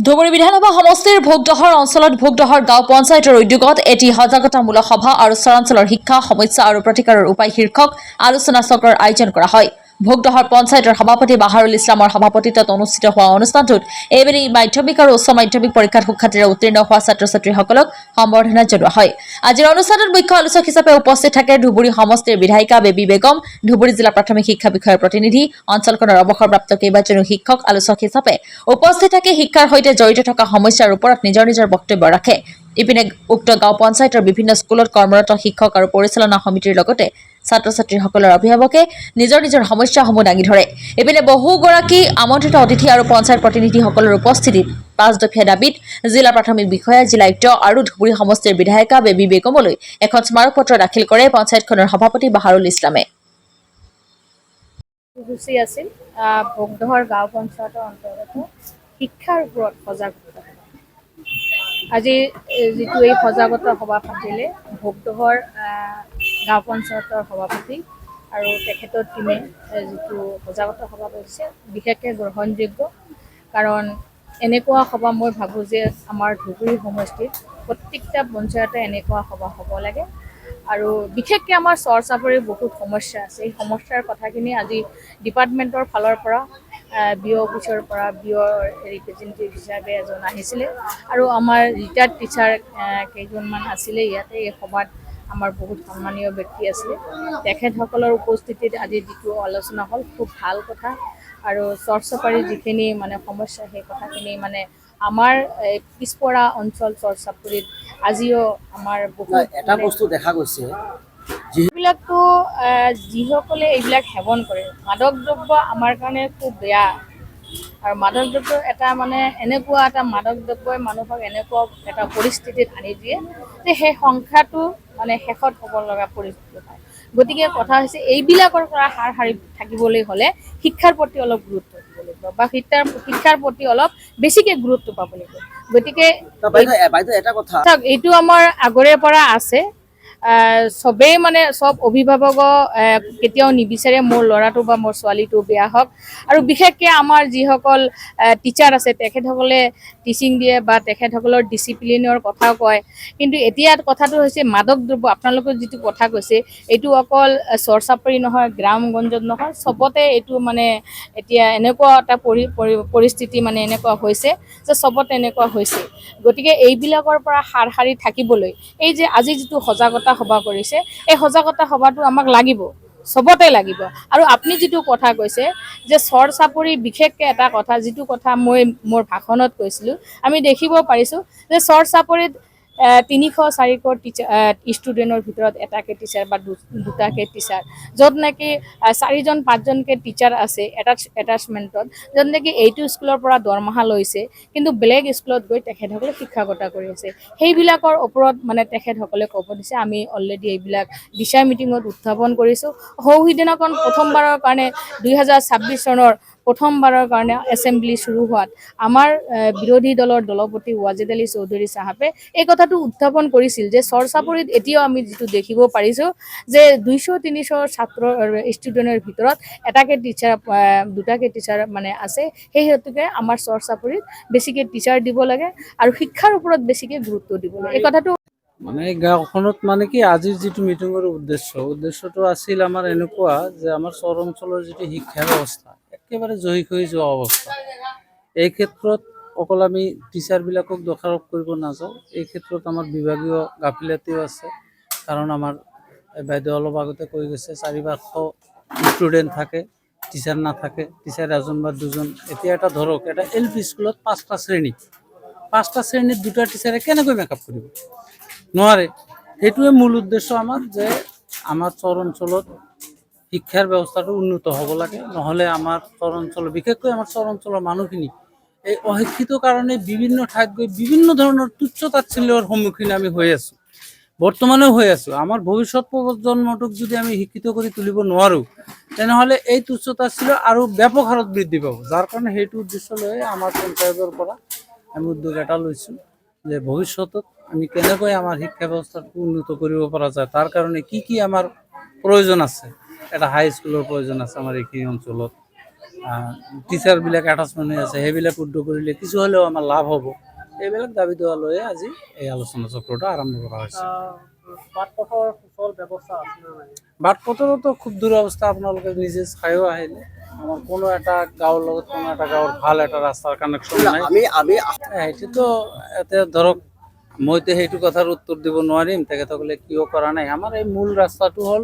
ধুবুৰী বিধানসভা সমষ্টিৰ ভোগদহৰ অঞ্চলত ভোগদহৰ গাঁও পঞ্চায়তৰ উদ্যোগত এটি সজাগতামূলক সভা আৰু চৰাঞ্চলৰ শিক্ষা সমস্যা আৰু প্ৰতিকাৰৰ উপায় শীৰ্ষক আলোচনা চক্ৰৰ আয়োজন কৰা হয়। ভোগদহৰ পঞ্চায়তৰ সভাপতি বাহাৰুল ইছলামৰ সভাপতিত্বত অনুষ্ঠিত হোৱা অনুষ্ঠানটোত এইবেলি মাধ্যমিক আৰু উচ্চ মাধ্যমিক পৰীক্ষাত সুখ্যাতিৰে উত্তীৰ্ণ হোৱা ছাত্ৰ ছাত্ৰীসকলক সম্বৰ্ধনা জনোৱা হয়। আজিৰ অনুষ্ঠানত মুখ্য আলোচক হিচাপে উপস্থিত থাকে ধুবুৰী সমষ্টিৰ বিধায়িকা বেবী বেগম, ধুবুৰী জিলা প্ৰাথমিক শিক্ষা বিষয়ৰ প্ৰতিনিধি, অঞ্চলখনৰ অৱসৰপ্ৰাপ্ত কেইবাজনো শিক্ষক আলোচক হিচাপে উপস্থিত থাকে শিক্ষাৰ সৈতে জড়িত থকা সমস্যাৰ ওপৰত নিজৰ বক্তব্য ৰাখে। ইপিনে উক্ত গাঁও পঞ্চায়তৰ বিভিন্ন স্কুলত কৰ্মৰত শিক্ষক আৰু পৰিচালনা সমিতিৰ লগতে ছাত্ৰ ছাত্ৰীসকলৰ অভিভাৱকে নিজৰ সমস্যাসমূহ দাঙি ধৰে। ইপিনে বহুগৰাকী আমন্ত্ৰিত অতিথি আৰু পঞ্চায়ত প্ৰতিনিধিসকলৰ উপস্থিতিত 5 দফীয়া দাবীত জিলা প্ৰাথমিক বিষয়া, জিলা আয়ুক্ত আৰু ধুবুৰী সমষ্টিৰ বিধায়িকা বেবী বেগমলৈ এখন স্মাৰক পত্ৰ দাখিল কৰে পঞ্চায়তখনৰ সভাপতি বাহাৰুল ইছলামে। ভোগদহৰ গাঁও পঞ্চায়তৰ অন্তৰ্গত শিক্ষাৰ ওপৰত সজাগতা। আজি যিটো এই সজাগতা সভা পাতিলে ভোগদহৰ গাঁও পঞ্চায়তৰ সভাপতি আৰু তেখেতৰ টীমে যিটো সজাগতা সভা কৰিছে বিশেষকৈ গ্ৰহণযোগ্য, কাৰণ এনেকুৱা সভা মই ভাবোঁ যে আমাৰ ধুবুৰী সমষ্টিত প্ৰত্যেকটা পঞ্চায়তে এনেকুৱা সভা হ'ব লাগে। আৰু বিশেষকৈ আমাৰ চৰ চাপৰিৰ বহুত সমস্যা আছে। এই সমস্যাৰ কথাখিনি আজি ডিপাৰ্টমেণ্টৰ ফালৰ পৰা বিঅ' অফিচৰ পৰা বিঅ'ৰ ৰিপ্ৰেজেণ্টেটিভ হিচাপে এজন আহিছিলে আৰু আমাৰ ৰিটায়াৰ্ড টিচাৰ কেইজনমান আছিলে ইয়াতে। এই সভাত আমাৰ বহুত সন্মানীয় ব্যক্তি আছিলে। তেখেতসকলৰ উপস্থিতিত আজি যিটো আলোচনা হ'ল খুব ভাল কথা। আৰু চৰ চাপৰিৰ যিখিনি সমস্যা সেই কথাখিনি আমাৰ পিছপৰা অঞ্চল চৰ চাপৰিত আজিও আমাৰ বহুত এটা বস্তু দেখা গৈছে, এইবিলাকতো যিসকলে এইবিলাক সেৱন কৰে, মাদক দ্ৰব্য আমাৰ কাৰণে খুব বেয়া। আৰু মাদক দ্ৰব্য এটা এনেকুৱা এটা মাদক দ্ৰব্যই মানুহক এনেকুৱা এটা পৰিস্থিতিত আনি দিয়ে যে সেই সংখ্যাটো শেষত হ'ব লগা পৰিস্থিতি হয়। গতিকে কথা হৈছে এইবিলাকৰ পৰা হাত সাৰি থাকিবলৈ হ'লে শিক্ষাৰ প্ৰতি অলপ গুৰুত্ব দিব লাগিব বা শিক্ষাৰ প্ৰতি অলপ বেছিকৈ গুৰুত্ব পাব লাগিব। গতিকে এটা কথা, এইটো আমাৰ আগৰে পৰা আছে। চবেই চব অভিভাৱক কেতিয়াও নিবিচাৰে মোৰ ল'ৰাটো বা মোৰ ছোৱালীটো বেয়া হওক। আৰু বিশেষকৈ আমাৰ যিসকল টিচাৰ আছে তেখেতসকলে টিচিং দিয়ে বা তেখেতসকলৰ ডিচিপ্লিনৰ কথাও কয়। কিন্তু এতিয়া কথাটো হৈছে মাদক দ্ৰব্য, আপোনালোকে যিটো কথা কৈছে এইটো অকল চৰ চাপৰি নহয়, গ্ৰামগঞ্জত নহয়, চবতে এইটো এতিয়া এনেকুৱা এটা পৰিস্থিতি এনেকুৱা হৈছে যে চবতে এনেকুৱা হৈছে। গতিকে এইবিলাকৰ পৰা হাত সাৰি থাকিবলৈ এই যে আজি যিটো সজাগতা সভা কৰিছে, এই সজাগতা সভাটো আমাক লাগিব, চবতে লাগিব। আৰু আপুনি যিটো কথা কৈছে যে চৰ চাপৰি বিশেষকৈ এটা কথা, যিটো কথা মই মোৰ ভাষণত কৈছিলোঁ, আমি দেখিব পাৰিছোঁ যে চৰ চাপৰিত 300-400 ষ্টুডেণ্টৰ ভিতৰত এটাকে টিচাৰ বা দুটাকে টিচাৰ, য'ত নেকি 4-5জনকৈ টিচাৰ আছে এটাচমেণ্টত, য'ত নেকি এইটো স্কুলৰ পৰা দৰমহা লৈছে কিন্তু বেলেগ স্কুলত গৈ তেখেতসকলে শিক্ষকতা কৰি আছে। সেইবিলাকৰ ওপৰত তেখেতসকলে ক'ব দিছে। আমি অলৰেডি এইবিলাক দিশা মিটিঙত উত্থাপন কৰিছোঁ। সৌসিদিনাখন প্ৰথমবাৰৰ কাৰণে 2026 চনৰ প্ৰথমবাৰৰ কাৰণে এছেম্বলি শুৰু হোৱাত আমাৰ বিৰোধী দলৰ দলপতি ৱাজেদ আলী চৌধুৰী চাহাবে এই কথাটো উত্থাপন কৰিছিল যে চৰ চাপৰিত এতিয়াও আমি যিটো দেখিব পাৰিছোঁ যে 200-300 ষ্টুডেণ্টৰ ভিতৰত এটাকে টিচাৰ, দুটাকে টিচাৰ আছে। সেই হেতুকে আমাৰ চৰ চাপৰিত বেছিকৈ টিচাৰ দিব লাগে আৰু শিক্ষাৰ ওপৰত বেছিকৈ গুৰুত্ব দিব লাগে। এই কথাটো গাঁওখনত কি আজিৰ যিটো মিটিঙৰ উদ্দেশ্যটো আছিল আমাৰ এনেকুৱা যে আমাৰ চৰ অঞ্চলৰ যিটো শিক্ষা ব্যৱস্থা একেবাৰে জহিক হৈ যোৱা অৱস্থা। এই ক্ষেত্ৰত অকল আমি টিচাৰবিলাকক দোষাৰোপ কৰিব নাযাওঁ, এই ক্ষেত্ৰত আমাৰ বিভাগীয় গাফিলতিও আছে। কাৰণ আমাৰ বাইদেউ অলপ আগতে কৈ গৈছে 400 ষ্টুডেণ্ট থাকে, টিচাৰ নাথাকে, টিচাৰ এজন বা দুজন। এতিয়া এটা ধৰক, এটা LP স্কুলত 5টা শ্ৰেণীত 2টা টিচাৰে কেনেকৈ মেকআপ কৰিব? নোৱাৰে। সেইটোৱে মূল উদ্দেশ্য আমাৰ, যে আমাৰ চৰ অঞ্চলত শিক্ষাৰ ব্যৱস্থাটো উন্নত হ'ব লাগে। নহ'লে আমাৰ চৰ অঞ্চলৰ, বিশেষকৈ আমাৰ চৰ অঞ্চলৰ মানুহখিনি এই অশিক্ষিত কাৰণে বিভিন্ন ঠাইত গৈ বিভিন্ন ধৰণৰ তুচ্ছ তাচ্ছিল্যৰ সন্মুখীন আমি হৈ আছোঁ, বৰ্তমানেও হৈ আছোঁ। আমাৰ ভৱিষ্যত প্ৰজন্মটোক যদি আমি শিক্ষিত কৰি তুলিব নোৱাৰোঁ, তেনেহ'লে এই তুচ্ছ তাচ্ছিল্য আৰু ব্যাপক হাৰত বৃদ্ধি পাব। যাৰ কাৰণে সেইটো উদ্দেশ্য লৈ আমাৰ পঞ্চায়তৰ পৰা আমি উদ্যোগ এটা লৈছোঁ যে ভৱিষ্যতত আমি কেনেকৈ আমাৰ শিক্ষা ব্যৱস্থাটো উন্নত কৰিব পৰা যায়, তাৰ কাৰণে কি আমাৰ প্ৰয়োজন আছে। এটা হাই স্কুলৰ প্ৰয়োজন আছে আমাৰ এইখিনি অঞ্চলত, টিচাৰবিলাক এটাচমেণ্ট হৈ আছে সেইবিলাক শুদ্ধ কৰিলে কিছু হ'লেও আমাৰ লাভ হ'ব। এইবিলাক দাবী দোৱা লৈয়ে আজি এই আলোচনা চক্ৰটো আৰম্ভ কৰা হৈছে। বাট-পথৰ সুচল ব্যৱস্থা আছে নে নাই? বাট পথৰতো খুব দুৰৱস্থা, আপোনালোকে নিজে চাইও আহিলে। আমাৰ কোনো এটা গাঁৱৰ লগত কোনো এটা গাঁৱৰ ভাল এটা ৰাস্তাৰ কানেকশ্যন নাই। সেইটোতো এতিয়া ধৰক মইতো সেইটো কথাৰ উত্তৰ দিব নোৱাৰিম তেখেতসকলে কিয় কৰা নাই। আমাৰ এই মূল ৰাস্তাটো হ'ল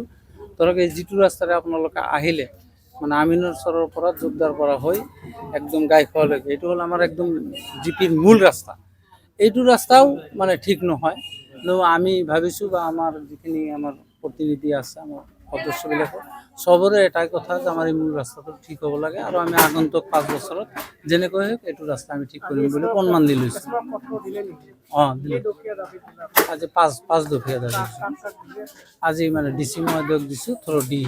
ধৰক এই যিটো ৰাস্তাৰে আপোনালোকে আহিলে মানে আমিনৰ চৰৰ পৰা জোৰদাৰ পৰা হৈ একদম গাইখোৱালৈকে, এইটো হ'ল আমাৰ একদম জিপিৰ মূল ৰাস্তা। এইটো ৰাস্তাও মানে ঠিক নহয়। আমি ভাবিছোঁ বা আমাৰ যিখিনি আমাৰ প্ৰতিনিধি আছে আমাৰ সদস্যবিলাকৰ চবৰে এটাই কথা যে আমাৰ এই মূল ৰাস্তাটো ঠিক হ'ব লাগে আৰু আমি আগন্তুক 5 বছৰত যেনেকৈ হওক এইটো ৰাস্তা আমি ঠিক কৰিম বুলি প্ৰমাণ দি লৈছোঁ। পত্ৰ দিলে নেকি? দিলোঁ। দুখীয়া দাবী দিলে। আজি পাঁচ দফীয়া দাবী দিছোঁ। আজি মানে ডিচি মহোদয়ক দিছোঁ, থ্ৰু ডি